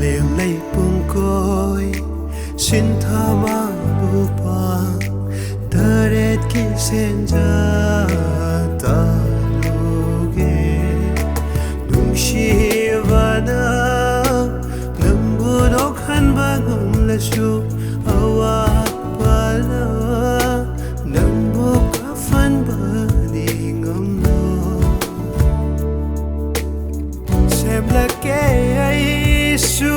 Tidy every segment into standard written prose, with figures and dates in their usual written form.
liềm lây bông côi xin tha ma bu pa ta red ki sen ja ta luge dung shi va na nang bu no khan ba ngom la shu awa pa la nang bu ka fan ba ni ngom no sem la ke ai su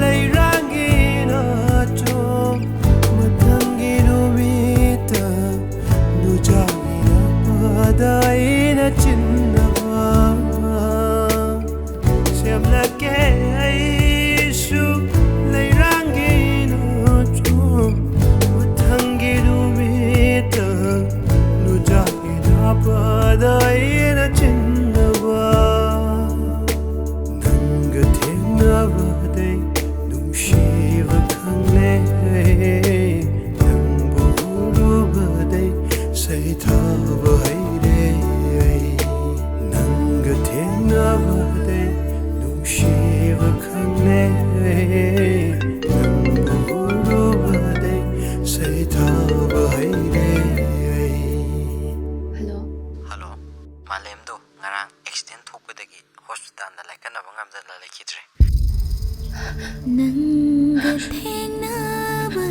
lay rangi na cho matangi no mita nu jagi na padai na chinna ba sem la ke ai su lay rangi na cho matangi no mita nu jagi na padai na chinna ba nanga thengna ba nung shiva khang le nang buru ba dai sai tha ba hai re nang ga thengna ba dai nung shiva khang le nang buru ba dai sai tha ba hai re. Hello. Hello. Malemdo ngarang accident thokpadagi hospital da laikanaba ngamdala laikidre. Nanga thengnabaday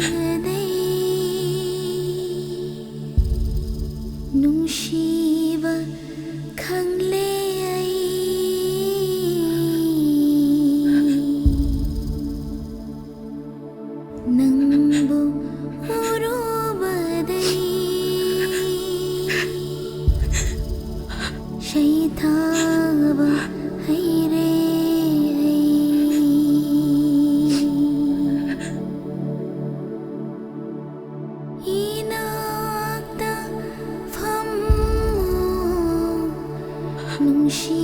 nungsiba khangle ai nangbu urubaday shaithaba haire nungshi